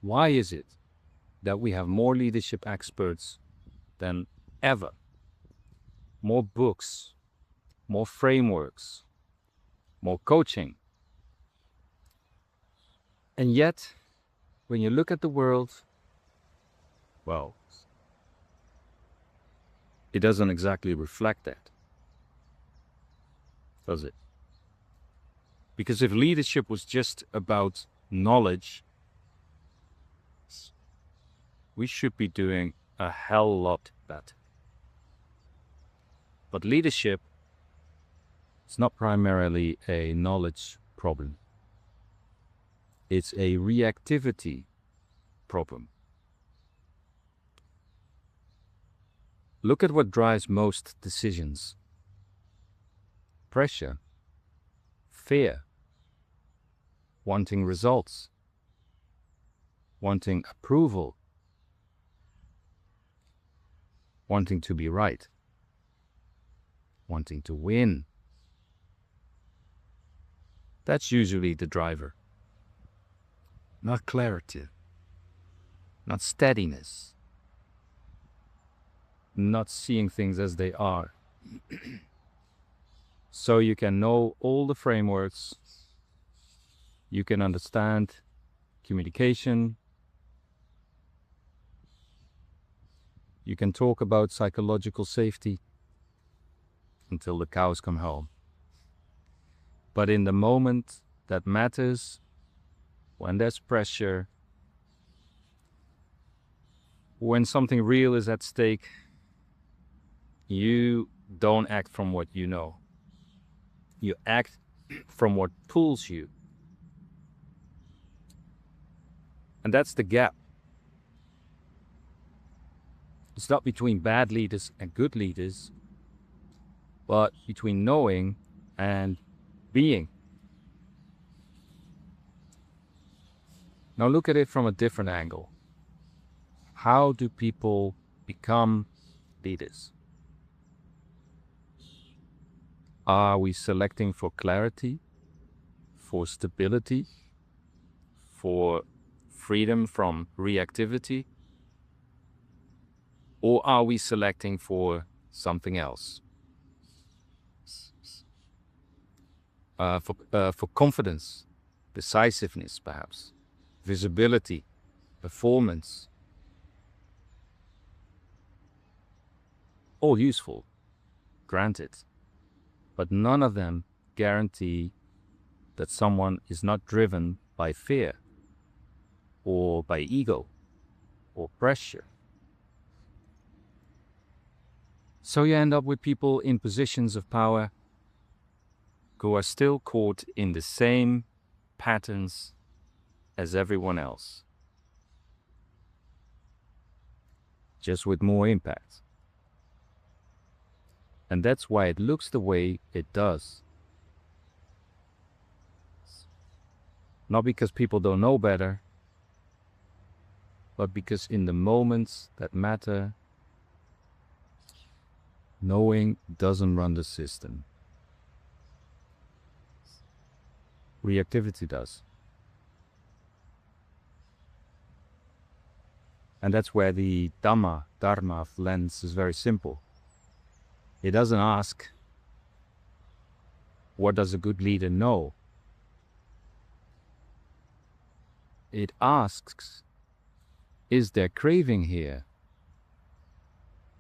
Why is it that we have more leadership experts than ever? More books, more frameworks, more coaching. And yet, when you look at the world, well, it doesn't exactly reflect that, does it? Because if leadership was just about knowledge, we should be doing a hell lot better. But leadership is not primarily a knowledge problem. It's a reactivity problem. Look at what drives most decisions. Pressure, fear, wanting results, wanting approval, wanting to be right, wanting to win. That's usually the driver. Not clarity, not steadiness, not seeing things as they are. So you can know all the frameworks, you can understand communication, you can talk about psychological safety until the cows come home. But in the moment that matters, when there's pressure, when something real is at stake, you don't act from what you know. You act from what pulls you. And that's the gap. It's not between bad leaders and good leaders, but between knowing and being. Now look at it from a different angle. How do people become leaders? Are we selecting for clarity, for stability, for freedom from reactivity? Or are we selecting for something else? For confidence, decisiveness perhaps, visibility, performance. All useful, granted, but none of them guarantee that someone is not driven by fear or by ego or pressure. So you end up with people in positions of power who are still caught in the same patterns as everyone else, just with more impact. And that's why it looks the way it does. Not because people don't know better, but because in the moments that matter, knowing doesn't run the system. Reactivity does. And that's where the Dharma lens is very simple. It doesn't ask, what does a good leader know? It asks, is there craving here?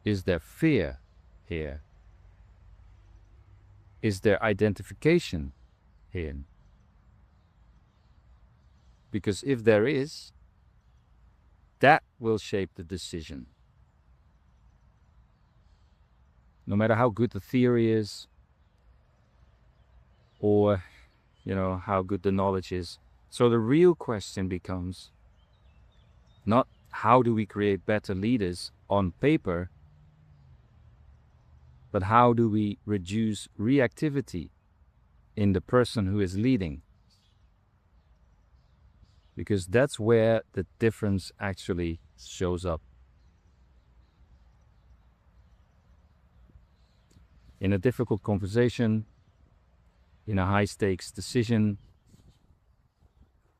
Is there fear here? Is there identification here? Because if there is, that will shape the decision. No matter how good the theory is, or, how good the knowledge is. So the real question becomes not how do we create better leaders on paper, but how do we reduce reactivity in the person who is leading? Because that's where the difference actually shows up. In a difficult conversation, in a high-stakes decision,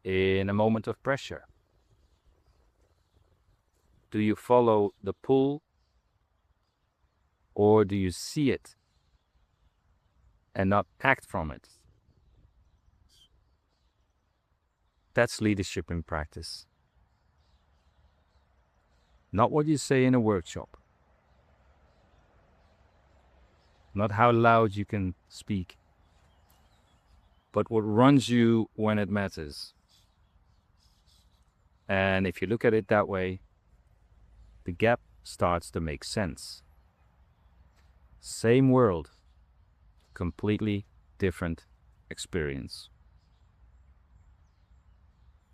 in a moment of pressure. Do you follow the pull, or do you see it and not act from it? That's leadership in practice. Not what you say in a workshop. Not how loud you can speak, but what runs you when it matters. And if you look at it that way, the gap starts to make sense. Same world, completely different experience.